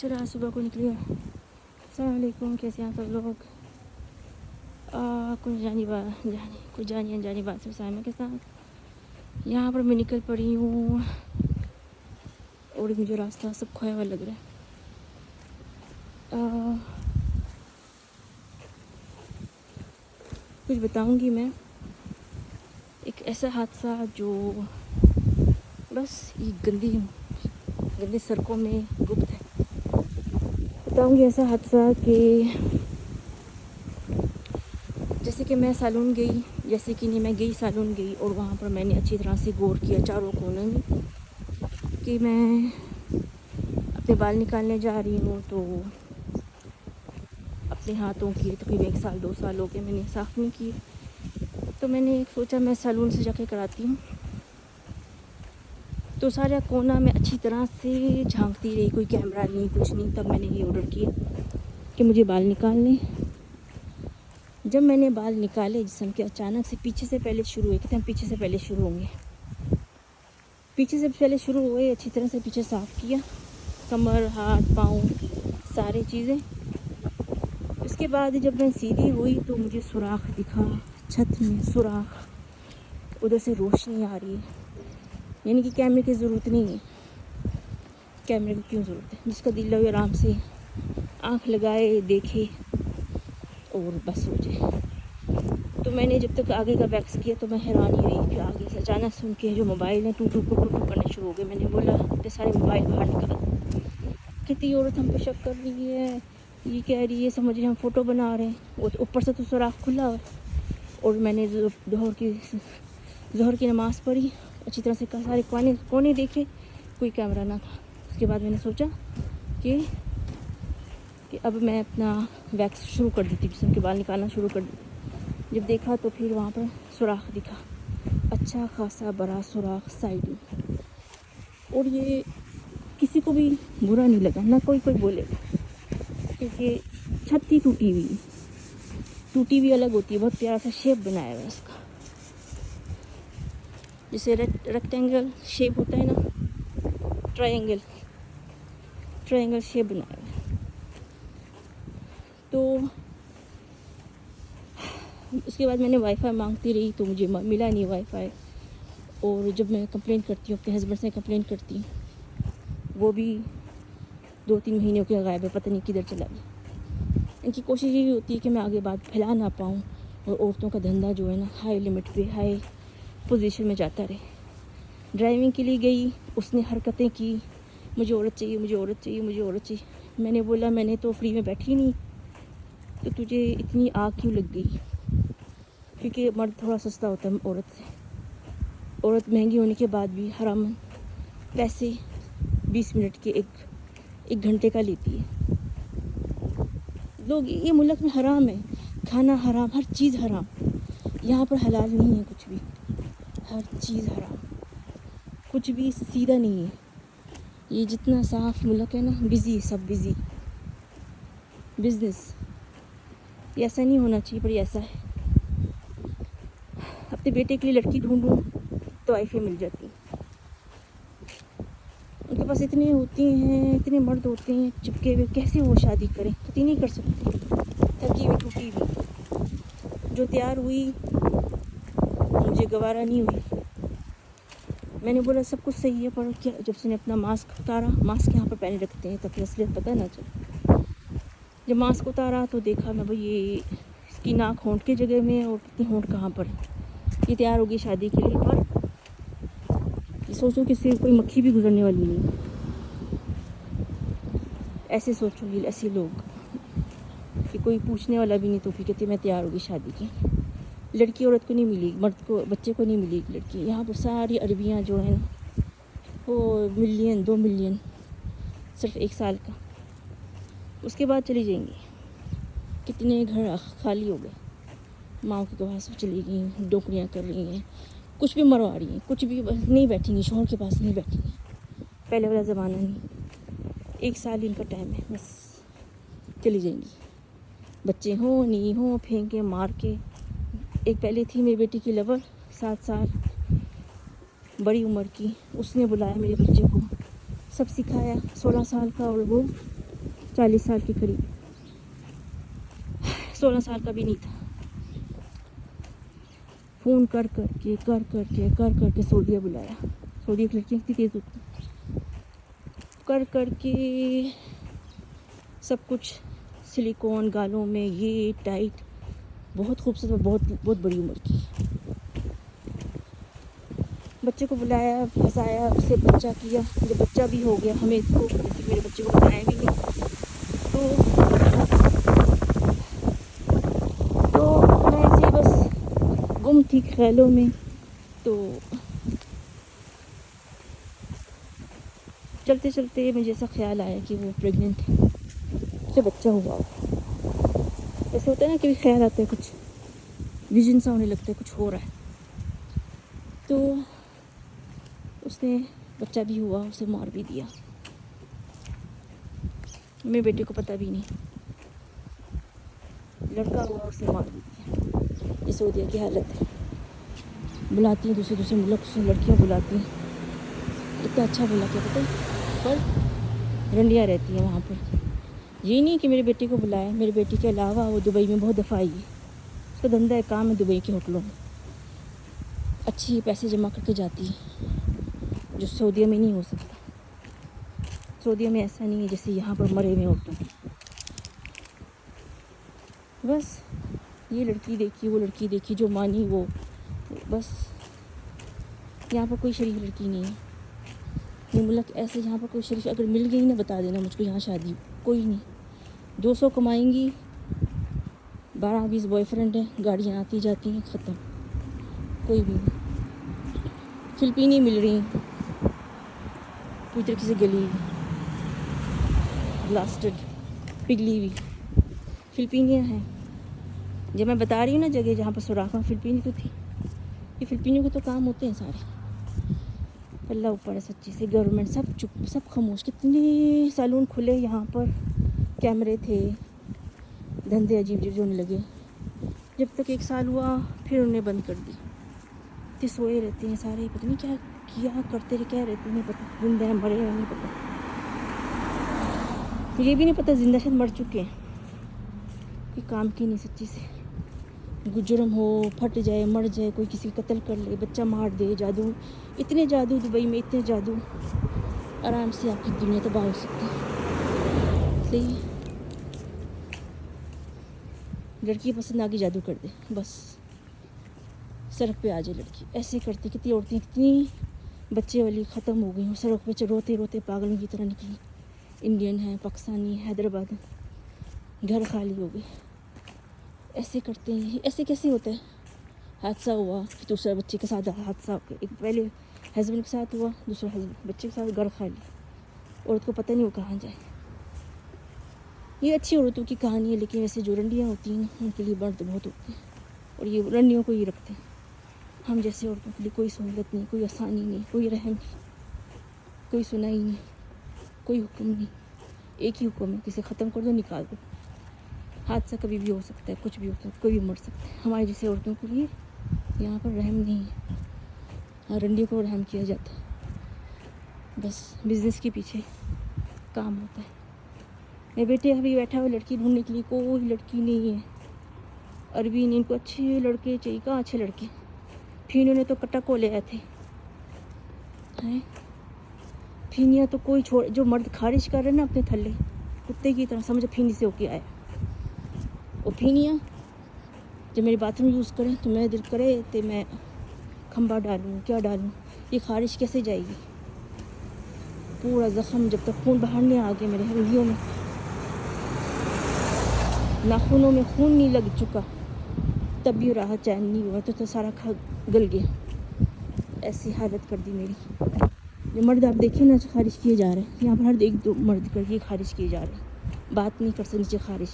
चला सुबह को निकली। अस्सलाम वालेकुम, कैसे हैं सब लोग। कुछ जानी अनजानी बात से साइमा के साथ यहाँ पर मैं निकल पड़ी हूँ और मुझे रास्ता सब खोया हुआ लग रहा है। कुछ बताऊँगी मैं, एक ऐसा हादसा जो बस ये गंदी सड़कों में गुप्त है। बताऊँगी ऐसा हादसा कि जैसे कि मैं सैलून गई और वहाँ पर मैंने अच्छी तरह से गौर किया चारों कोनों में कि मैं अपने बाल निकालने जा रही हूँ। तो अपने हाथों की तकरीबन 1 साल 2 साल हो गए मैंने साफ़ नहीं की। तो मैंने सोचा मैं सैलून से जाके कराती हूँ। तो सारा कोना में अच्छी तरह से झांकती रही, कोई कैमरा नहीं कुछ नहीं। तब मैंने ये ऑर्डर किया कि मुझे बाल निकालने। जब मैंने बाल निकाले जिसम के अचानक से पीछे से पहले शुरू हुए, कहते हैं पीछे से पहले शुरू होंगे। पीछे से पहले शुरू हुए, अच्छी तरह से पीछे साफ़ किया, कमर हाथ पाँव सारी चीज़ें। उसके बाद जब मैं सीधी हुई तो मुझे सुराख दिखा, छत में सुराख, उधर से रोशनी आ रही है। यानी कि कैमरे की ज़रूरत नहीं है। कैमरे की क्यों ज़रूरत है, जिसका दिल लगे आराम से आँख लगाए देखे और बस हो जाए। तो मैंने जब तक आगे का वैक्स किया तो मैं हैरान ही रही कि आगे से अचानक से उनके जो मोबाइल हैं टू करने शुरू हो गए। मैंने बोला इतने सारे मोबाइल बाहर निकाल। कितनी औरत हम पे शक कर रही है, ये कह रही है समझ रही हम फ़ोटो बना रहे हैं। और ऊपर से तो सुराख खुला है। और मैंने ज़ोहर की नमाज़ पढ़ी, अच्छी तरह से सारे कोने देखे, कोई कैमरा ना था। उसके बाद मैंने सोचा कि अब मैं अपना वैक्स शुरू कर देती, जिसम के बाल निकालना शुरू कर दी। जब देखा तो फिर वहाँ पर सुराख दिखा, अच्छा खासा बड़ा सुराख साइड में। और ये किसी को भी बुरा नहीं लगा, ना कोई बोलेगा, क्योंकि छत ही टूटी हुई अलग होती है। बहुत प्यारा सा शेप बनाया हुआ है इसका, जैसे रेक्टेंगल शेप होता है ना, ट्रायंगल शेप बनाया हुआ है। तो उसके बाद मैंने वाईफाई मांगती रही तो मुझे मिला नहीं वाईफाई। और जब मैं कंप्लेंट करती हूँ अपने हस्बैंड से कंप्लेंट करती हूँ, वो भी 2-3 महीने हो गए गायब है, पता नहीं किधर चला गया। इनकी कोशिश यही होती है कि मैं आगे बात फैला ना पाऊँ और औरतों का धंधा जो है ना हाई लिमिट पे हाई पोजीशन में जाता रहे। ड्राइविंग के लिए गई, उसने हरकतें की, मुझे औरत चाहिए। मैंने बोला मैंने तो फ्री में बैठी नहीं, तो तुझे इतनी आग क्यों लग गई। क्योंकि मर्द थोड़ा सस्ता होता है औरत से। औरत महंगी होने के बाद भी हराम पैसे 20 मिनट के एक घंटे का लेती है। लोग ये मुल्क में हराम है, खाना हराम, हर चीज़ हराम। यहाँ पर हलाल नहीं है कुछ भी, हर चीज़ हराम, कुछ भी सीधा नहीं है। ये जितना साफ मुल्क है ना, बिज़ी, सब बिज़ी बिजनेस। ये ऐसा नहीं होना चाहिए पर ऐसा है। अपने बेटे के लिए लड़की ढूंढूं तो वाइफें मिल जाती हैं। उनके पास इतने होती हैं, इतने मर्द होते हैं चिपके हुए, कैसे वो शादी करें, कभी नहीं कर सकती। थकी हुई टूटी हुई जो तैयार हुई, मुझे गवारा नहीं हुई। मैंने बोला सब कुछ सही है पर क्या, जब उसने अपना मास्क उतारा, मास्क यहाँ पर पहने रखते हैं ताकि असलियत पता ना चले। जब मास्क उतारा तो देखा मैं भाई ये इसकी नाक होंठ की जगह में और कितनी होंठ कहाँ पर। ये तैयार होगी शादी के लिए पर सोचो कि सिर्फ कोई मक्खी भी गुजरने वाली नहीं। ऐसे सोचो ये ऐसे लोग कि कोई पूछने वाला भी नहीं, तो फिर कहते मैं तैयार होगी शादी की। लड़की औरत को नहीं मिली, मर्द को बच्चे को नहीं मिली लड़की। यहाँ पर सारी अरबियाँ जो हैं वो 1 मिलियन 2 मिलियन सिर्फ 1 साल का। उसके बाद चली जाएंगी। कितने घर खाली हो गए, माँ के पास चली गई, डोकरियाँ कर रही हैं, कुछ भी मरवा रही हैं, कुछ भी नहीं बैठेंगी, शोहर के पास नहीं बैठेंगी। पहले वाला ज़माना नहीं, 1 साल इनका टाइम है, बस चली जाएंगी। बच्चे हों नहीं हों, फेंके मार के। एक पहले थी मेरी बेटी की लवर 7 साल बड़ी उम्र की, उसने बुलाया मेरे बच्चे को, सब सिखाया। 16 साल का और वो 40 साल के करीब, 16 साल का भी नहीं था। फ़ोन कर करके सऊदीया बुलाया। सऊदी की लड़कियाँ कितनी तेज़ होती हैं। कर के सब कुछ सिलिकॉन गालों में, ये टाइट, बहुत खूबसूरत, बहुत बड़ी उम्र की। बच्चे को बुलाया, फंसाया, उससे बच्चा किया। जब बच्चा भी हो गया, हमें इसको मेरे बच्चे को बताया भी नहीं। तो मैं ऐसे बस गुम थी ख्यालों में। तो चलते चलते मुझे ऐसा ख्याल आया कि वो प्रेग्नेंट है, उससे बच्चा हुआ हो। ऐसे होता है ना, कभी ख्याल आता है, कुछ विजन सा होने लगता है, कुछ हो रहा है। तो उसने बच्चा भी हुआ, उसे मार भी दिया। मेरे बेटे को पता भी नहीं, लड़का हुआ, उसे मार भी दिया। ये सऊदीया की हालत है। बुलाती हैं दूसरे मुल्क से लड़कियाँ बुलाती हैं, इतना अच्छा बोला क्या पता है, पर रंडियाँ रहती हैं वहाँ पर। ये नहीं कि मेरे बेटे को बुलाया, मेरे बेटे के अलावा वो दुबई में बहुत दफ़ा आई है। उसका धंधा है, काम है दुबई के होटलों में, अच्छी पैसे जमा करके जाती है, जो सऊदीया में नहीं हो सकता। सऊदीया में ऐसा नहीं है जैसे यहाँ पर मरे हुए औरतों। बस ये लड़की देखी, वो लड़की देखी, जो मानी वो, बस यहाँ पर कोई शरीफ लड़की नहीं है। ये मुल्क ऐसे, यहाँ पर कोई शरीफ अगर मिल गई ना, बता देना मुझको, यहाँ शादी कोई नहीं। 200 कमाएंगी, 12-20 बॉयफ्रेंड हैं, गाड़ियाँ आती जाती हैं, ख़त्म, कोई भी नहीं। फिलिपीनी मिल रही, पूरी तरीके से गली, ब्लास्टेड, पिघली हुई फिलिपीनियाँ हैं। जब मैं बता रही हूँ ना जगह जहाँ पर सुराख में फिलिपीनी तो थी, ये फिलिपीनियों के तो काम होते हैं सारे। अल्लाह ऊपर है सच्ची से। गवर्नमेंट सब चुप, सब खामोश। कितने सैलून खुले यहाँ पर, कैमरे थे, धंधे अजीब अजीब होने लगे। जब तक 1 साल हुआ फिर उन्हें बंद कर दी। इतने सोए रहते हैं सारे, पता नहीं क्या किया करते रहे, क्या रहते नहीं पता, जिंदा है मरे हैं नहीं पता। ये भी नहीं पता जिंदा शायद मर चुके हैं। कोई काम की नहीं सच्ची से। जुर्म हो, फट जाए, मर जाए, कोई किसी का कत्ल कर ले, बच्चा मार दे, जादू, इतने जादू दुबई में, इतने जादू, आराम से आपकी दुनिया तबाह हो सकती है। सही लड़की पसंद आ गई, जादू कर दे, बस सड़क पे आ जाए लड़की। ऐसे करती कितनी औरतें, कितनी बच्चे वाली ख़त्म हो गई हूँ, सड़क पे रोते रोते पागलों की तरह निकली। इंडियन है, पाकिस्तानी, हैदराबाद, घर खाली हो गए। ऐसे करते हैं। ऐसे कैसे होता है? हादसा हुआ, फिर दूसरा बच्चे के साथ हादसा हो गया। एक पहले हस्बैंड के साथ हुआ, दूसरा बच्चे के साथ, घर खाली। औरत को पता नहीं वो कहाँ जाए। ये अच्छी औरतों की कहानी है, लेकिन वैसे जो रंडियाँ होती हैं उनके लिए दर्द बहुत होते हैं, और ये रंडियों को ही रखते हैं। हम जैसे औरतों के लिए कोई सहूलत नहीं, कोई आसानी नहीं, कोई रहम नहीं, कोई सुनाई नहीं, कोई हुक्म नहीं। एक ही हुक्म है, किसे ख़त्म कर दो, निकाल दो। हादसा कभी भी हो सकता है, कुछ भी हो सकता है, कोई भी मर सकता है। हमारे जैसे औरतों के लिए यहाँ पर रहम नहीं है। हाँ, रंडियों को रहम किया जाता है, बस बिजनेस के पीछे काम होता है। मेरे बेटे अभी बैठा हुआ लड़की ढूंढने के लिए, कोई लड़की नहीं है। अरबी ने इनको अच्छे लड़के चाहिए, कहाँ अच्छे लड़के? फिर इन्होंने तो कट्टा को ले आए थे हैं। फीनिया तो कोई छोड़, जो मर्द खारिज कर रहे हैं ना अपने थल्ले कुत्ते की तरह, समझो फीनी से होके आया। वो फीनिया जब मेरे बाथरूम यूज़ करें तो मेरा दिल करे तो मैं खंबा डालूँ, क्या डालूँ, ये खारिज कैसे जाएगी? पूरा ज़ख़म, जब तक खून बाहर नहीं आ गया मेरे हड्डियों में, नाखूनों में खून नहीं लग चुका, तब भी राहत चैन नहीं हुआ, तो सारा खा गल गया। ऐसी हालत कर दी मेरी। जो मर्द आप देखिए ना, खारिज किए जा रहे हैं यहाँ पर, हर एक दो मर्द करके खारिज किए जा रहे हैं। बात नहीं कर सकते, नीचे खारिज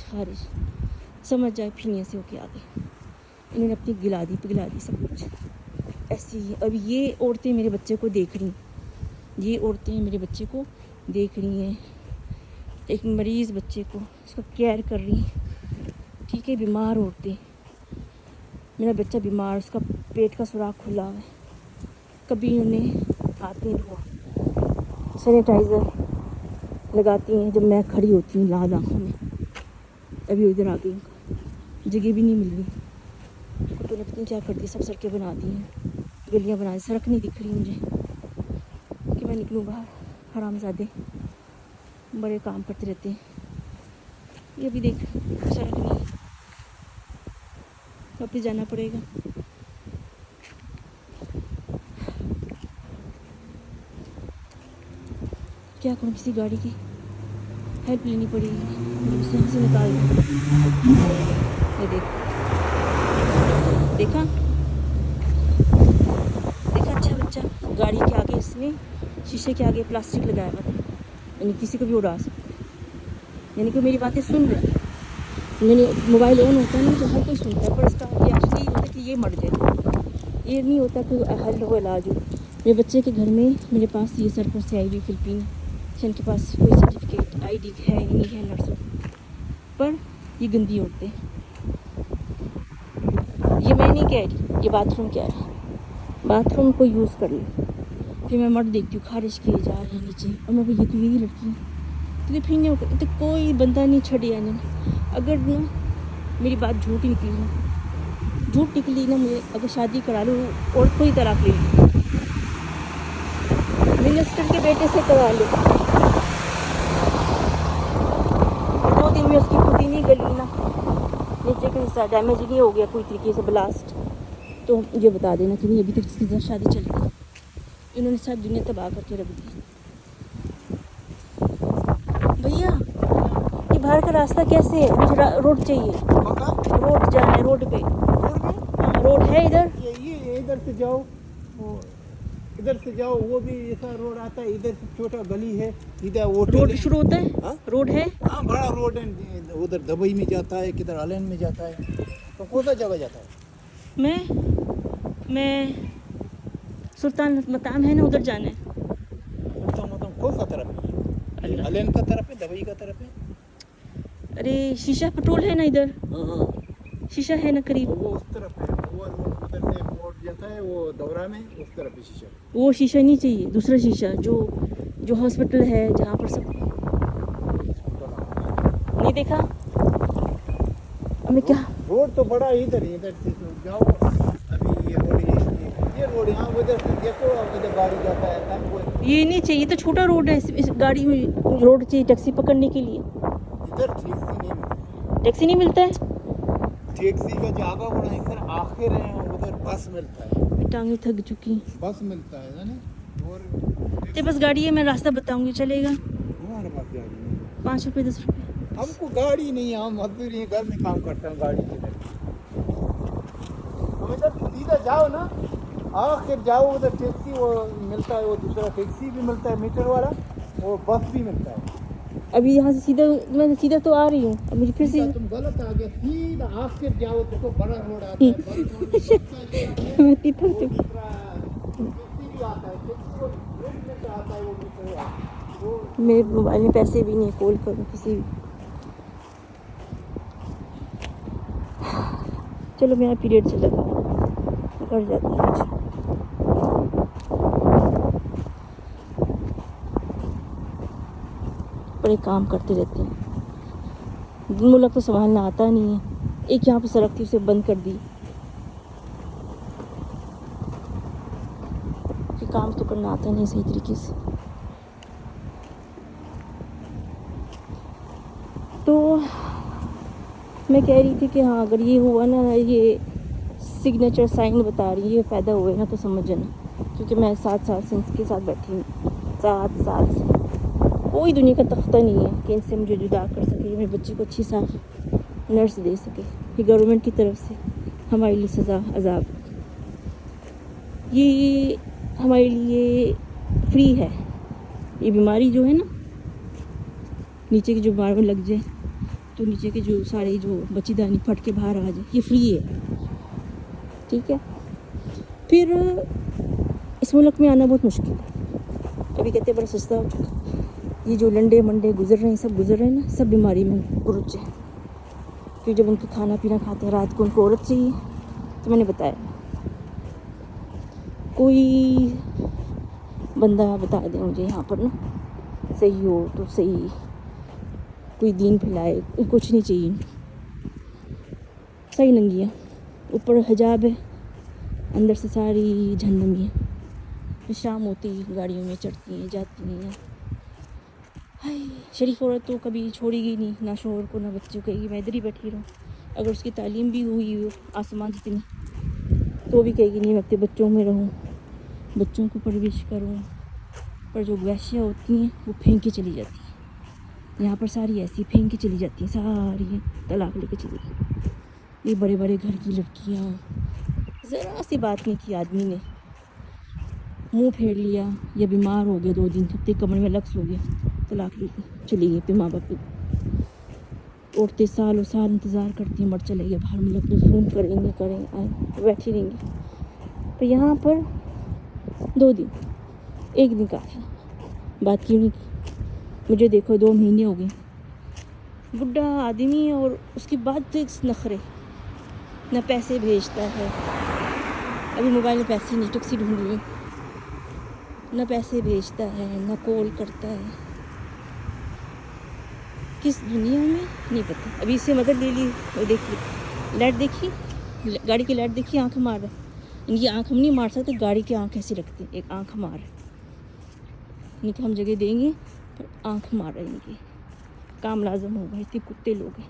समझ जाए, फिर से होके आ गए। इन्होंने अपनी पिघला दी सब कुछ। ऐसी अब ये औरतें मेरे बच्चे को देख रही, ये औरतें मेरे बच्चे को देख रही हैं, एक मरीज़ बच्चे को, उसका केयर कर रही, ठीक है। बीमार औरतें, मेरा बच्चा बीमार, उसका पेट का सुराख खुला है, कभी उन्हें हाथ नहीं धोआ, सैनिटाइज़र लगाती हैं जब मैं खड़ी होती हूँ लाल आँखों में। अभी उधर आ गई, जगह भी नहीं मिल रही। तो ने पता नहीं क्या कर दी, सब सड़कें बना दी हैं, गलियाँ बना दी, सड़क नहीं दिख रही मुझे कि मैं निकलूँ बाहर। हरामज़ादे बड़े काम करते रहते हैं। ये भी देख सड़क नहीं है, वापस जाना पड़ेगा। क्या करूँ, किसी गाड़ी की हेल्प लेनी पड़ेगी, मुझे उससे यहाँ से निकाल दो। ये देखा अच्छा बच्चा, गाड़ी के आगे इसने शीशे के आगे प्लास्टिक लगाया हुआ था, यानी किसी को भी उड़ा सकते, यानी कि मेरी बातें सुन रहे हैं। मैंने मोबाइल ऑन होता है ना तो हर कोई सुनता है, पर इसका ये एक्चुअली होता है कि ये मर जाए, ये नहीं होता कि हल हो इलाज हो। मेरे बच्चे के घर में मेरे पास ये सरपुर से आई हुई फिलिपीन, इनके पास कोई सर्टिफिकेट ID है नहीं है नर्सों, पर ये गंदी औरतें, ये मैं नहीं कह रही, ये बाथरूम कह रहा है, बाथरूम को यूज़ कर ले। फिर मैं मर्द देखती हूँ खारिश किए जा रहे हैं नीचे, और मैं ये तो यही लड़की है, तो फिर नहीं होगा, तो कोई बंदा नहीं छड़िया नहीं। अगर ना मेरी बात झूठ निकली ना मुझे अगर शादी करा लो और कोई तलाक ले लो, मिनिस्टर के बेटे से करा लो, 2 दिन में उसकी खुद ही नहीं गली ना, नीचे का हिस्सा डैमेज नहीं हो गया कोई तरीके से ब्लास्ट, तो मुझे बता देना कि नहीं अभी तक इसकी साथ शादी चल रही है। इन्होंने सारी दुनिया तबाह करके रख दी। भैया ये बाहर का रास्ता कैसे है, मुझे रोड चाहिए, रोड जाना है, रोड पे। हाँ रोड है इधर, ये इधर से जाओ, इधर से जाओ, वो भी ऐसा रोड आता है, इधर से छोटा गली है, इधर वो रोड शुरू होता है। हाँ? रोड है, हाँ बड़ा रोड है, उधर दुबई में जाता है, किधर आलैंड में जाता है, तो कौन सा जगह जाता है? मैं सुल्तान मकाम है ना, उधर जाना है। मतलब कौन सा तरफ है? आलैंड का तरफ है, दुबई का तरफ है? अरे शीशा पेट्रोल है ना इधर, हाँ शीशा है ना करीब, वो उस तरफ है, वो उधर से मोड़ जाता है, वो दौरा में उस तरफ है शीशा। वो शीशा नहीं चाहिए, दूसरा शीशा जो हॉस्पिटल है जहाँ पर सब नहीं देखा। हमें क्या रोड तो बड़ा इधर से तो जाओ, अभी ये रोड यहाँ उधर से देखो, उधर गाड़ी जाता है, ये नहीं चाहिए, तो छोटा रोड है, इस गाड़ी में रोड चाहिए टैक्सी पकड़ने के लिए। इधर टैक्सी नहीं मिलता है, टैक्सी का जगह बड़ा है सर, आखिर है उधर बस मिलता है, टांगे थक चुकी, बस मिलता है ना, और तेरे पास गाड़ी है, मैं रास्ता बताऊंगी, चलेगा? हमारे पास गाड़ी नहीं, 5 रुपये 10 रुपये। हमको गाड़ी नहीं है, हम मजदूरी घर में काम करते हैं, गाड़ी के हम इधर सीधा जाओ ना, आखिर जाओ, उधर टैक्सी वो मिलता है, वो दूसरा टैक्सी भी मिलता है मीटर वाला, वो बस भी मिलता है। अभी यहाँ से मैं सीधा तो आ रही हूँ, अब मुझे फिर से तुम गलत आ गए, सीधा आखिर जाओ, देखो बड़ा रोड आता है, बस मैं तीता हूँ। टैक्सी भी आता है, टैक्सी वो रेड में से आता है, वो मीटर वाला, वो मेरे मोबाइल में पैसे भी नहीं, कॉल करूँ किसी भी। चलो मेरा पीरियड चला गया, कर जाती है कुछ। बड़े काम करते रहते हैं, मुल्क तो संभालना आता नहीं है। एक यहाँ पे सड़क थी, उसे बंद कर दी, कि काम तो करना आता नहीं सही तरीके से। तो मैं कह रही थी कि हाँ अगर ये हुआ ना, ये सिग्नेचर साइन बता रही है, ये फ़ायदा हुए ना तो समझ जाना, क्योंकि मैं 7 साल से इनके साथ बैठी हूँ, 7 साल से कोई दुनिया का तख्ता नहीं है कि इनसे मुझे जुदा कर सके, मेरे बच्चे को अच्छी साफ नर्स दे सके। ये गवर्नमेंट की तरफ से हमारे लिए सज़ा अजाब, ये हमारे लिए फ्री है। ये बीमारी जो है ना, नीचे की जो बीमारी लग जाए तो नीचे के जो सारे जो बच्चीदानी फट के बाहर आ जाए, ये फ्री है, ठीक है। फिर इस मुल्क में आना बहुत मुश्किल है, अभी कहते बड़ा सस्ता हो चुका। ये जो लंडे मंडे गुजर रहे हैं, सब गुजर रहे हैं ना, सब बीमारी में गुरुज है, क्योंकि जब उनके खाना पीना खाते हैं रात को उनको औरत चाहिए। तो मैंने बताया, कोई बंदा बता दे मुझे यहाँ पर ना सही हो तो सही, कोई दीन फैलाए, कुछ नहीं चाहिए। सही नंगी है, ऊपर हिजाब है, अंदर से सारी झंडमी है। फिर शाम होती गाड़ियों में चढ़ती हैं, जाती हैं। हाय, शरीफ औरत तो कभी छोड़ेगी नहीं, ना शोहर को ना बच्चों को, कहेगी मैं इधर ही बैठी रहूँ। अगर उसकी तालीम भी हुई हो आसमान जितनी, तो भी कहेगी नहीं मैं अपने बच्चों में रहूँ, बच्चों को परवरिश करूँ। पर जो वैश्या होती हैं वो फेंक के चली जाती हैं। यहाँ पर सारी ऐसी फेंक के चली जाती हैं, सारी तलाक लेके चली गई। ये बड़े बड़े घर की लड़कियाँ, ज़रा सी बात नहीं की आदमी ने, मुंह फेर लिया या बीमार हो गया 2 दिन, हफ्ते कमरे में लक्स हो गया, तलाक लेके चली गई अपने माँ बाप को। औरतें सालों साल इंतज़ार करती हैं, मर चले गए बाहर मुल्क में, फ़ोन करेंगे बैठी रहेंगी। तो यहाँ पर 2 दिन, 1 दिन काफ़ी, बात क्यों नहीं की। मुझे देखो 2 महीने हो गए, बुढ़ा आदमी है और उसके बाद तो एक नखरे, ना पैसे भेजता है, अभी मोबाइल में पैसे नहीं, टैक्सी ढूंढ रही, ना पैसे भेजता है, ना कॉल करता है। किस दुनिया में नहीं पता। अभी इससे मदद ले ली, वो देखिए लाइट देखी, गाड़ी की लाइट देखी, आंख मार रहा है। इनकी आंख हम नहीं मार सकते, गाड़ी की आंख ऐसी रखती है, एक आंख मार है। इनकी हम जगह देंगे पर आंख मार रहे इनकी, काम लाजम होगा। इतने कुत्ते लोग हैं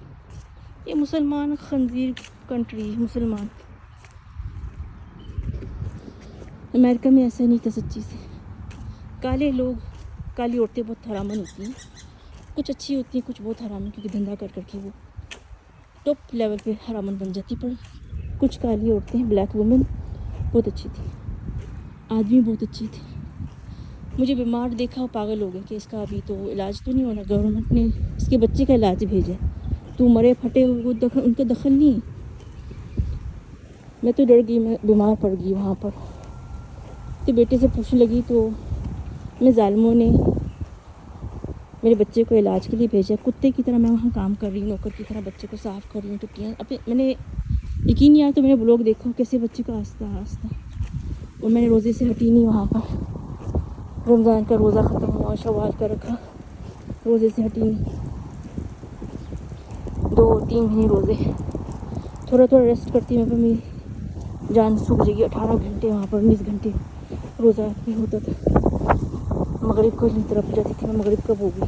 ये, मुसलमान खंजीर कंट्री, मुसलमान। अमेरिका में ऐसा नहीं था सच्ची से। काले लोग, काली औरतें बहुत हरामन होती हैं, कुछ अच्छी होती हैं, कुछ बहुत हरामन, क्योंकि धंधा कर करके वो टॉप लेवल पे हरामन बन जाती। पर कुछ काली औरतें, ब्लैक वुमेन बहुत अच्छी थी, आदमी बहुत अच्छी थी। मुझे बीमार देखा और पागल हो गए कि इसका अभी तो इलाज तो नहीं होना, गवर्नमेंट ने इसके बच्चे का इलाज भेजा है, तू मरे फटे वो उनका दखल नहीं है। मैं तो डर गई, मैं बीमार पड़ गई वहाँ पर। तो बेटे से पूछने लगी तो मैं जालिमों ने मेरे बच्चे को इलाज के लिए भेजा। कुत्ते की तरह मैं वहाँ काम कर रही हूँ, नौकर की तरह बच्चे को साफ़ कर रही हूँ, टुटियाँ। अब मैंने यकीन नहीं आया तो मैंने ब्लॉग देखा कैसे बच्चे को आस्ता आस्ता, और मैंने रोज़े से हटी नहीं वहाँ पर। रमज़ान का रोज़ा ख़त्म हुआ, शवाल का रखा, रोज़े से हटी नहीं, 2-3 महीने रोज़े। थोड़ा थोड़ा रेस्ट करती मैं, पर मेरी जान सूख जाएगी। 18 घंटे वहाँ पर, 19 घंटे रोज़ा नहीं होता था। मगरिब को इतनी तरफ जाती थी मैं, मगरिब कब होगी,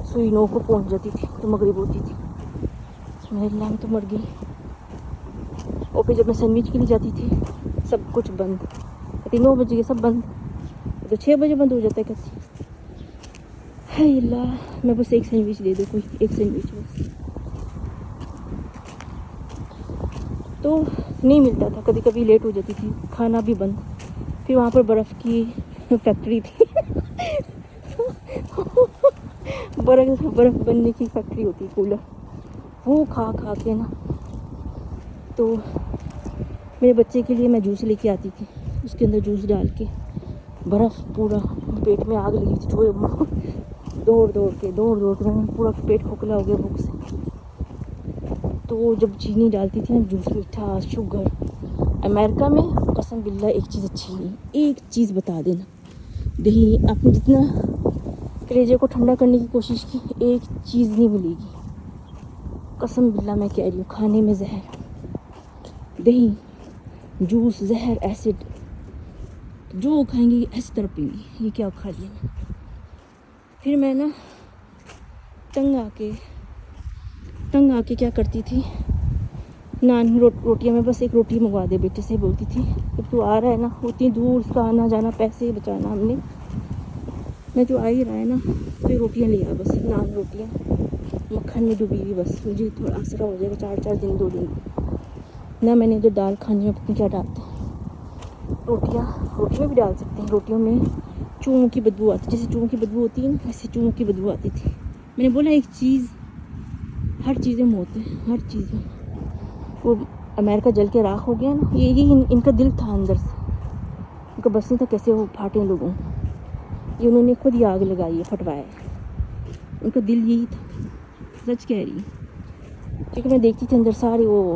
सुई 9 को पहुँच जाती थी तो मगरिब होती थी। मेरे लाम तो मर गई। और फिर जब मैं सैंडविच के लिए जाती थी सब कुछ बंद, कहती 9 बजे सब बंद, तो 6 बजे बंद हो जाता है। कहती है अल्लाह, मैं बस एक सैंडविच दे दो, कोई एक सैंडविच बस। तो नहीं मिलता था, कभी कभी लेट हो जाती थी, खाना भी बंद। फिर वहाँ पर बर्फ़ की फैक्ट्री थी बर्फ़ बनने की फैक्ट्री होती, कूलर, वो खा खा के ना, तो मेरे बच्चे के लिए मैं जूस लेके आती थी, उसके अंदर जूस डाल के, बर्फ़ पूरा पेट में आग लगी थी। दौड़ दौड़ के मैंने पूरा पेट खोखला हो गया भूख से। तो जब चीनी डालती थी ना, जूस मीठा, शुगर। अमेरिका में कसम बिल्ला एक चीज़ अच्छी नहीं, एक चीज़ बता देना, दही। आपने जितना कलेजे को ठंडा करने की कोशिश की, एक चीज़ नहीं मिलेगी, कसम बिल्ला मैं कह रही हूँ। खाने में जहर, दही, जूस, जहर, एसिड, जो खाएंगे ऐसी तरह पीएंगे। ये क्या खा लिया मैं। फिर मैं ना तंग आके क्या करती थी, नान रोटियाँ में बस एक रोटी मंगवा दे बेटे से बोलती थी। जब तू आ रहा है ना, उतनी दूर उसका आना जाना, पैसे बचाना हमने, मैं तो आ ही रहा है ना, तो ये रोटियाँ ले आ बस, नान रोटियाँ मक्खन में डूबी हुई, बस मुझे थोड़ा आसरा हो जाएगा। 4 दिन 2 दिन ना। मैंने इधर दाल खानी है, पता क्या डालते हैं, रोटियों में भी डाल सकते हैं। रोटियों में चूहों की बदबू आती, जैसे चूहों की बदबू होती है ना, वैसे चूहों की बदबू आती थी। मैंने बोला एक चीज़, हर चीज़ में होते हैं, हर चीज़ में। वो अमेरिका जल के राख हो गया ना, यही इनका दिल था अंदर से, उनका बस नहीं था कैसे वो फाटे लोगों। ये उन्होंने खुद ही आग लगाई है, फटवाया है, उनका दिल यही था, सच कह रही हूँ। क्योंकि मैं देखती थी अंदर सारे वो